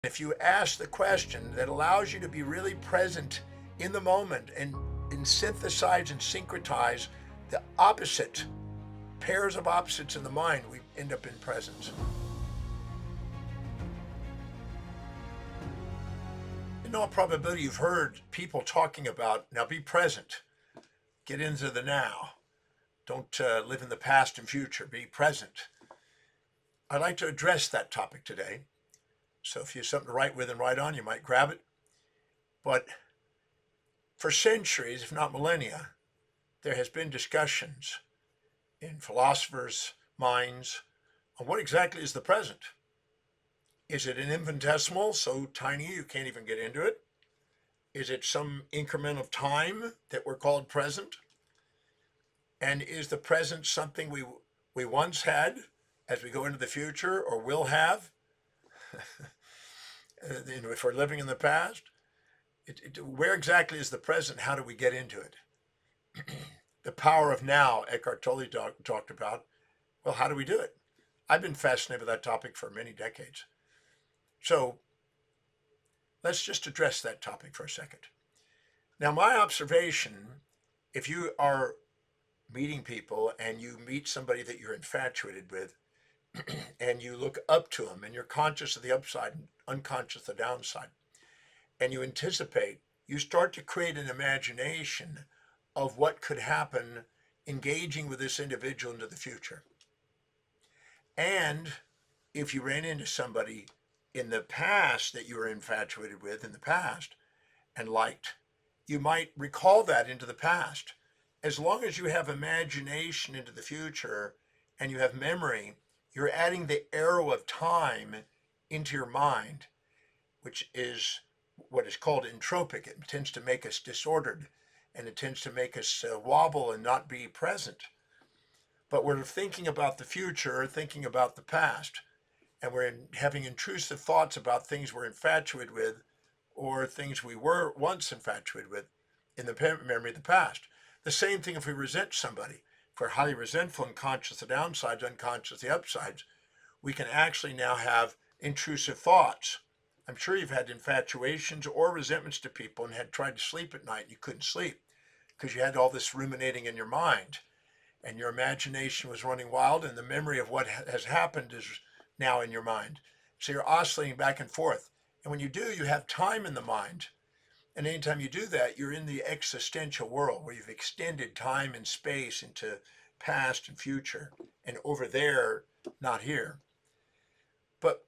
if you ask the question that allows you to be really present in the moment and synthesize and syncretize the opposite pairs of opposites in the mind, we end up in presence. In all probability, you've heard people talking about, now be present, get into the now, don't live in the past and future, be present. I'd like to address that topic today. So if you have something to write with and write on, you might grab it. But for centuries, if not millennia, there has been discussions in philosophers' minds on what exactly is the present. Is it an infinitesimal, so tiny you can't even get into it? Is it some increment of time that we're called present? And is the present something we once had as we go into the future or will have? If we're living in the past, where exactly is the present? How do we get into it? The power of now, Eckhart Tolle talked about. Well, how do we do it? I've been fascinated with that topic for many decades. So let's just address that topic for a second. Now, my observation, if you are meeting people and you meet somebody that you're infatuated with, and you look up to them and you're conscious of the upside and unconscious of the downside, and you anticipate, you start to create an imagination of what could happen engaging with this individual into the future. And if you ran into somebody in the past that you were infatuated with in the past and liked, you might recall that into the past. As long as you have imagination into the future and you have memory, you're adding the arrow of time into your mind, which is what is called entropic. It tends to make us disordered, and it tends to make us wobble and not be present. But we're thinking about the future, thinking about the past, and we're having intrusive thoughts about things we're infatuated with or things we were once infatuated with in the memory of the past. The same thing if we resent somebody. If we're highly resentful and conscious of the downsides, unconscious of the upsides, we can actually now have intrusive thoughts. I'm sure you've had infatuations or resentments to people and had tried to sleep at night and you couldn't sleep because you had all this ruminating in your mind and your imagination was running wild and the memory of what has happened is now in your mind. So you're oscillating back and forth. And when you do, you have time in the mind. And anytime you do that, you're in the existential world where you've extended time and space into past and future and over there, not here. But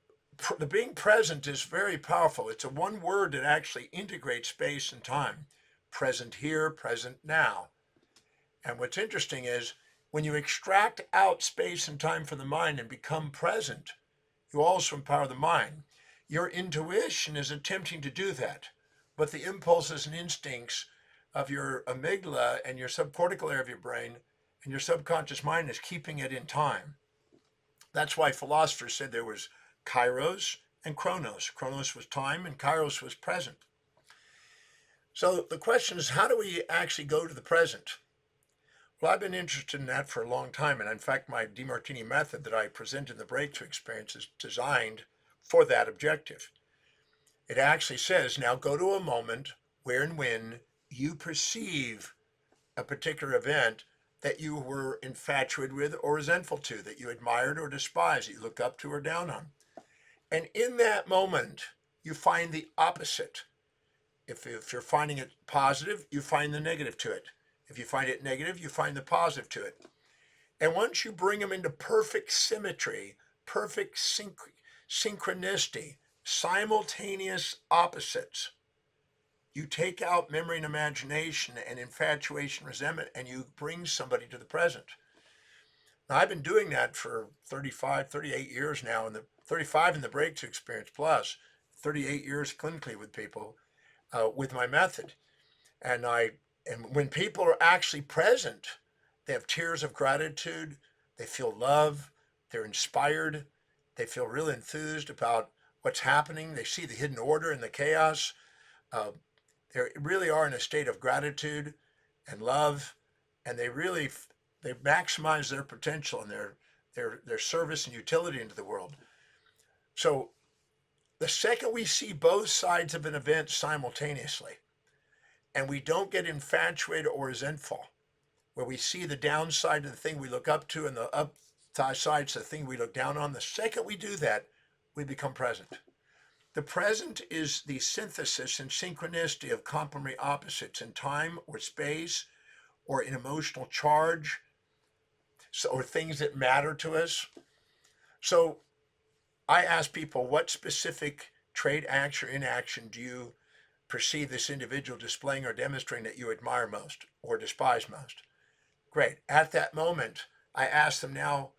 the being present is very powerful. It's a one word that actually integrates space and time. Present here, present now. And what's interesting is when you extract out space and time from the mind and become present, you also empower the mind. Your intuition is attempting to do that, but the impulses and instincts of your amygdala and your subcortical area of your brain and your subconscious mind is keeping it in time. That's why philosophers said there was kairos and chronos. Chronos was time and kairos was present. So the question is, how do we actually go to the present? Well, I've been interested in that for a long time. And in fact, my Demartini method that I present in the breakthrough experience is designed for that objective. It actually says, now go to a moment where and when you perceive a particular event that you were infatuated with or resentful to, that you admired or despised, that you look up to or down on. And in that moment, you find the opposite. If you're finding it positive, you find the negative to it. If you find it negative, you find the positive to it. And once you bring them into perfect symmetry, perfect synchronicity, simultaneous opposites, you take out memory and imagination and infatuation, resentment, and you bring somebody to the present. Now, I've been doing that for 38 years now, and the 35 in the breakthrough experience plus 38 years clinically with people with my method. And when people are actually present, they have tears of gratitude, they feel love, they're inspired, they feel really enthused about what's happening, they see the hidden order in the chaos. They really are in a state of gratitude and love, and they maximize their potential and their service and utility into the world. So The second we see both sides of an event simultaneously, and we don't get infatuated or resentful, where we see the downside of the thing we look up to and the upside to the thing we look down on, the second we do that, we become present. The present is the synthesis and synchronicity of complementary opposites in time or space or in emotional charge, or things that matter to us. So I ask people, what specific trait, action, or inaction do you perceive this individual displaying or demonstrating that you admire most or despise most? Great. At that moment, I ask them now,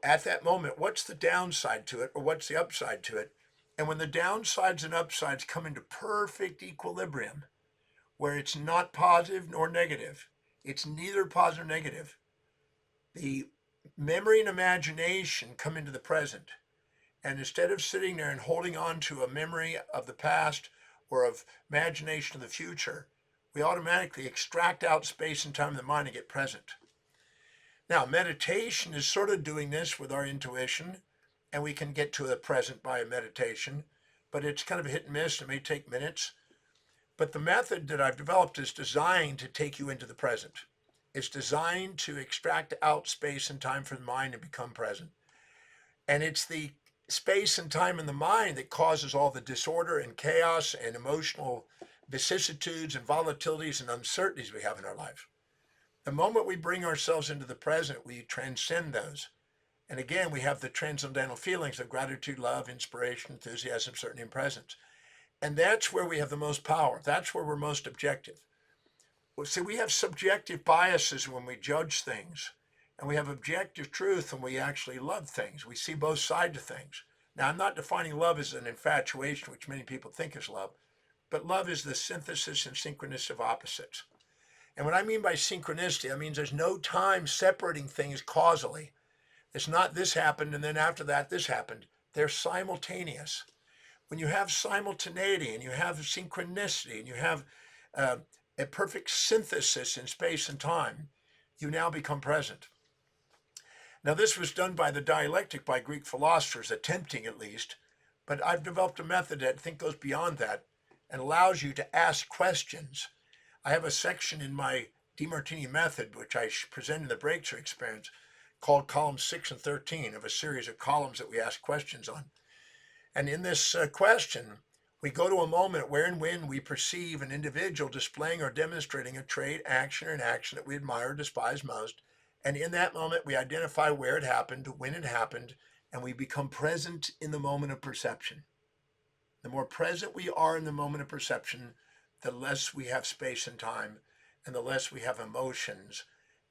at that moment, what's the downside to it or what's the upside to it? And when the downsides and upsides come into perfect equilibrium, where it's not positive nor negative, it's neither positive nor negative, the memory and imagination come into the present. And instead of sitting there and holding on to a memory of the past or of imagination of the future, we automatically extract out space and time in the mind and get present. Now, meditation is sort of doing this with our intuition, and we can get to the present by meditation, but it's kind of a hit and miss. It may take minutes. But the method that I've developed is designed to take you into the present. It's designed to extract out space and time from the mind and become present. And it's the space and time in the mind that causes all the disorder and chaos and emotional vicissitudes and volatilities and uncertainties we have in our life. The moment we bring ourselves into the present, we transcend those. And again, we have the transcendental feelings of gratitude, love, inspiration, enthusiasm, certainty, and presence. And that's where we have the most power. That's where we're most objective. Well, see, we have subjective biases when we judge things, and we have objective truth when we actually love things. We see both sides of things. Now, I'm not defining love as an infatuation, which many people think is love, but love is the synthesis and synchronicity of opposites. And what I mean by synchronicity, I mean there's no time separating things causally. It's not this happened and then after that this happened. They're simultaneous. When you have simultaneity and you have synchronicity and you have a perfect synthesis in space and time, you now become present. Now, this was done by the dialectic by Greek philosophers, attempting at least, but I've developed a method that I think goes beyond that and allows you to ask questions. I have a section in my Demartini method, which I present in the breakthrough experience, called columns 6 and 13 of a series of columns that we ask questions on. And in this question, we go to a moment where and when we perceive an individual displaying or demonstrating a trait, action, or inaction that we admire or despise most. And in that moment, we identify where it happened, when it happened, and we become present in the moment of perception. The more present we are in the moment of perception, the less we have space and time, and the less we have emotions,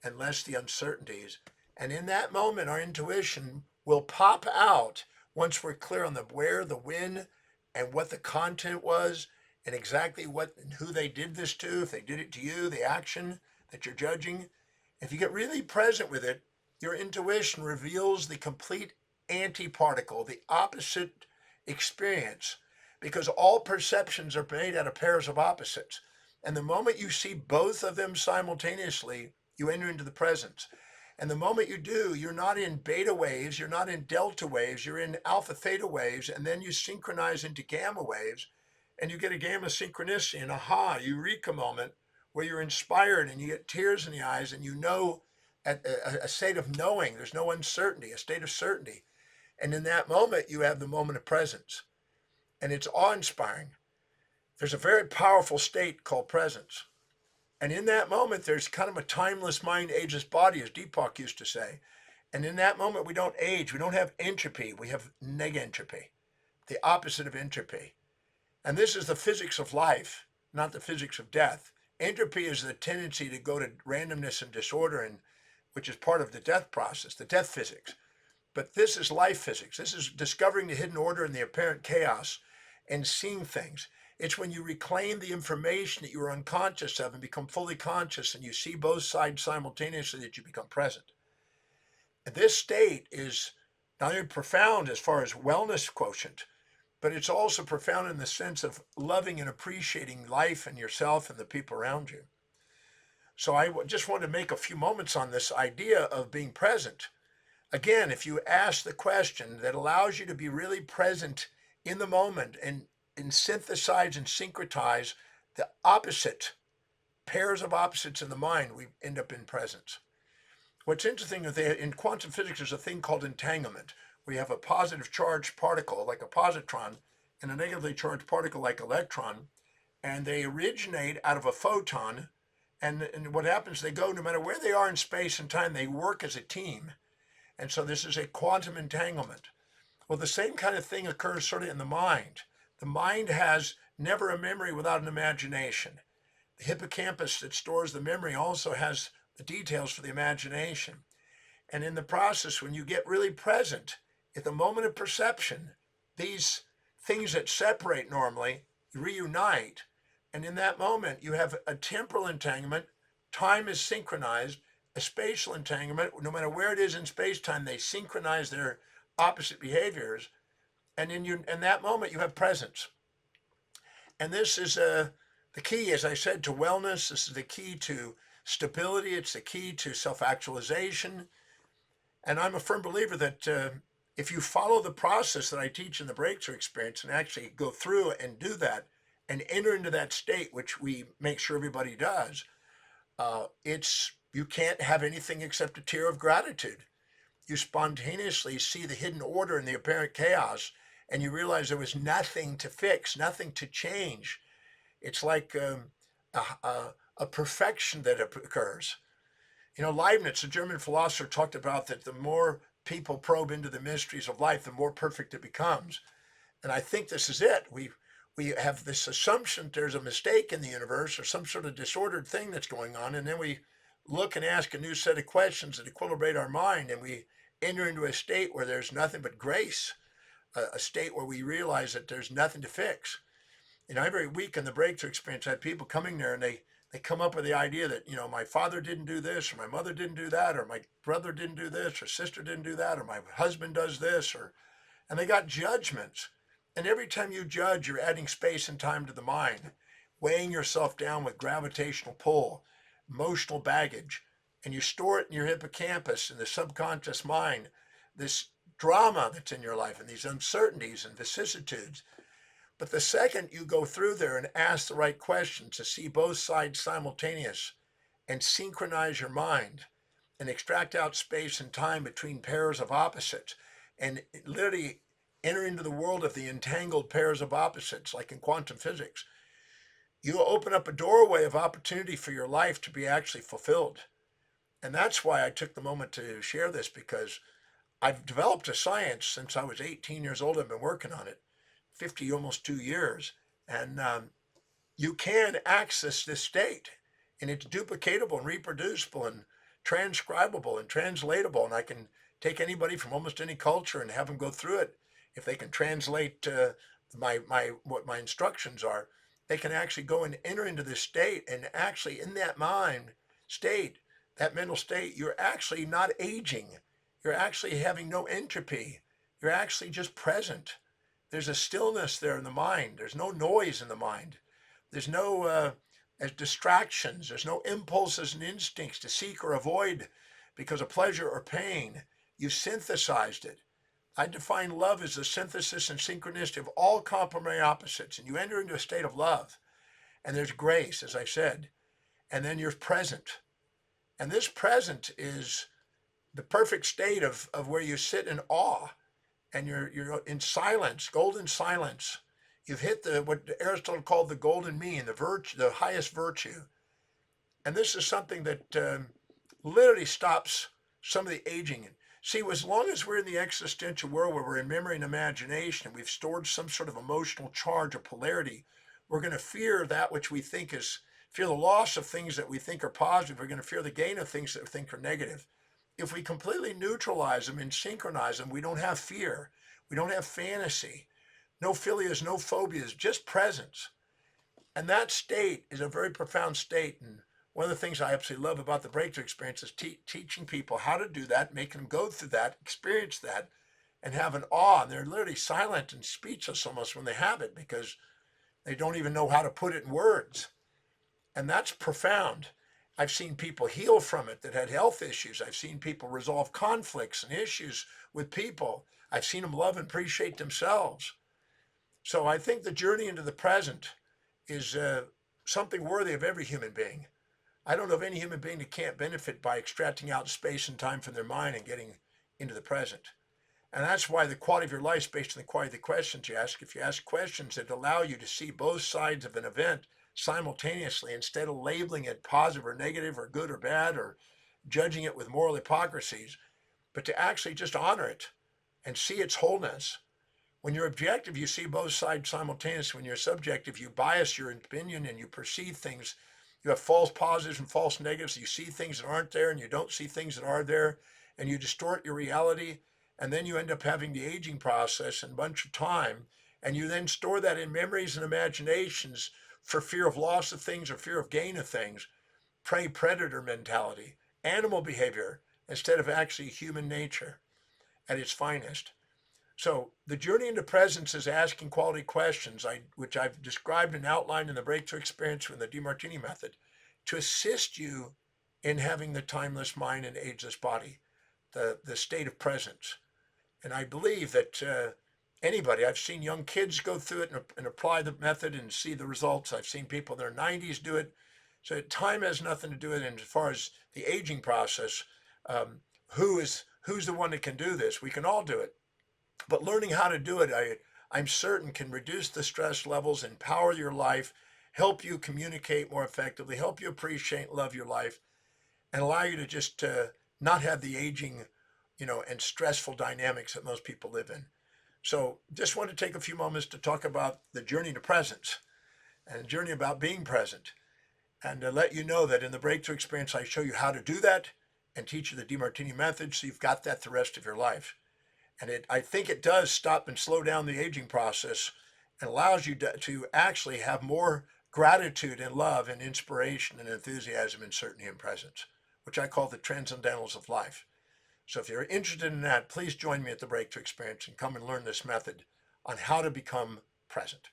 and less the uncertainties. And in that moment, our intuition will pop out once we're clear on the where, the when, and what the content was, and exactly what and who they did this to, if they did it to you, the action that you're judging. If you get really present with it, your intuition reveals the complete antiparticle, the opposite experience, because all perceptions are made out of pairs of opposites. And the moment you see both of them simultaneously, you enter into the presence. And the moment you do, you're not in beta waves, you're not in delta waves, you're in alpha theta waves, and then you synchronize into gamma waves, and you get a gamma synchronicity, an aha, eureka moment, where you're inspired and you get tears in the eyes and you know at a state of knowing, there's no uncertainty, a state of certainty. And in that moment, you have the moment of presence. And it's awe-inspiring. There's a very powerful state called presence. And in that moment, there's kind of a timeless mind, ageless body, as Deepak used to say. And in that moment, we don't age. We don't have entropy. We have negentropy, the opposite of entropy. And this is the physics of life, not the physics of death. Entropy is the tendency to go to randomness and disorder, and which is part of the death process, the death physics. But this is life physics. This is discovering the hidden order and the apparent chaos and seeing things. It's when you reclaim the information that you were unconscious of and become fully conscious and you see both sides simultaneously that you become present. And this state is not only profound as far as wellness quotient, but it's also profound in the sense of loving and appreciating life and yourself and the people around you. So I just want to make a few moments on this idea of being present. Again, if you ask the question that allows you to be really present in the moment and synthesize and syncretize the opposite pairs of opposites in the mind, we end up in presence. What's interesting is that in quantum physics, there's a thing called entanglement, where you have a positive charged particle like a positron and a negatively charged particle like electron, and they originate out of a photon. And what happens, they go, no matter where they are in space and time, they work as a team. And so this is a quantum entanglement. Well, the same kind of thing occurs sort of in the mind. The mind has never a memory without an imagination. The hippocampus that stores the memory also has the details for the imagination. And in the process, when you get really present at the moment of perception, these things that separate normally reunite. And in that moment, you have a temporal entanglement. Time is synchronized, a spatial entanglement. No matter where it is in space time, they synchronize their opposite behaviors. And in that moment, you have presence. And this is the key, as I said, to wellness. This is the key to stability. It's the key to self-actualization. And I'm a firm believer that if you follow the process that I teach in the breakthrough experience and actually go through and do that and enter into that state, which we make sure everybody does, you can't have anything except a tear of gratitude. You spontaneously see the hidden order in the apparent chaos, and you realize there was nothing to fix, nothing to change. It's like a perfection that occurs. You know, Leibniz, a German philosopher, talked about that the more people probe into the mysteries of life, the more perfect it becomes. And I think this is it. We have this assumption that there's a mistake in the universe or some sort of disordered thing that's going on, and then we look and ask a new set of questions that equilibrate our mind, and we enter into a state where there's nothing but grace, a state where we realize that there's nothing to fix. You know, every week in the breakthrough experience, I had people coming there and they come up with the idea that, you know, my father didn't do this, or my mother didn't do that, or my brother didn't do this, or sister didn't do that, or my husband does this, and they got judgments. And every time you judge, you're adding space and time to the mind, weighing yourself down with gravitational pull, emotional baggage, and you store it in your hippocampus, in the subconscious mind, this drama that's in your life and these uncertainties and vicissitudes. But the second you go through there and ask the right questions to see both sides simultaneous and synchronize your mind and extract out space and time between pairs of opposites and literally enter into the world of the entangled pairs of opposites, like in quantum physics, you open up a doorway of opportunity for your life to be actually fulfilled. And that's why I took the moment to share this, because I've developed a science since I was 18 years old. I've been working on it 50, almost 2 years. And you can access this state, and it's duplicatable and reproducible and transcribable and translatable. And I can take anybody from almost any culture and have them go through it. If they can translate what my instructions are, they can actually go and enter into this state. And actually, in that mind state, that mental state, you're actually not aging. You're actually having no entropy. You're actually just present. There's a stillness there in the mind. There's no noise in the mind. There's no distractions. There's no impulses and instincts to seek or avoid because of pleasure or pain. You synthesized it. I define love as the synthesis and synchronicity of all complementary opposites. And you enter into a state of love. And there's grace, as I said. And then you're present. And this present is the perfect state of where you sit in awe. And you're in silence, golden silence. You've hit what Aristotle called the golden mean, the highest virtue. And this is something that literally stops some of the aging. See, as long as we're in the existential world where we're in memory and imagination, and we've stored some sort of emotional charge or polarity, we're going to fear that which we think fear the loss of things that we think are positive. We're going to fear the gain of things that we think are negative. If we completely neutralize them and synchronize them, we don't have fear. We don't have fantasy. No philias, no phobias, just presence. And that state is a very profound state. And one of the things I absolutely love about the breakthrough experience is teaching people how to do that, making them go through that, experience that, and have an awe. And they're literally silent and speechless almost when they have it, because they don't even know how to put it in words. And that's profound. I've seen people heal from it that had health issues. I've seen people resolve conflicts and issues with people. I've seen them love and appreciate themselves. So I think the journey into the present is something worthy of every human being. I don't know of any human being that can't benefit by extracting out space and time from their mind and getting into the present. And that's why the quality of your life is based on the quality of the questions you ask. If you ask questions that allow you to see both sides of an event simultaneously, instead of labeling it positive or negative or good or bad or judging it with moral hypocrisies, but to actually just honor it and see its wholeness. When you're objective, you see both sides simultaneously. When you're subjective, you bias your opinion and you perceive things. You have false positives and false negatives. You see things that aren't there and you don't see things that are there, and you distort your reality. And then you end up having the aging process and a bunch of time. And you then store that in memories and imaginations for fear of loss of things or fear of gain of things. Prey predator mentality, animal behavior, instead of actually human nature at its finest. So the journey into presence is asking quality questions, which I've described and outlined in the breakthrough experience with the Demartini method, to assist you in having the timeless mind and ageless body, the state of presence. And I believe that anybody, I've seen young kids go through it and apply the method and see the results. I've seen people in their 90s do it. So time has nothing to do with it. And as far as the aging process, who's the one that can do this? We can all do it. But learning how to do it, I'm certain, can reduce the stress levels, empower your life, help you communicate more effectively, help you appreciate and love your life, and allow you to just not have the aging, and stressful dynamics that most people live in. So just want to take a few moments to talk about the journey to presence and the journey about being present, and to let you know that in the breakthrough experience, I show you how to do that and teach you the Demartini method so you've got that the rest of your life. And I think it does stop and slow down the aging process and allows you to actually have more gratitude and love and inspiration and enthusiasm and certainty and presence, which I call the transcendentals of life. So if you're interested in that, please join me at the Breakthrough Experience and come and learn this method on how to become present.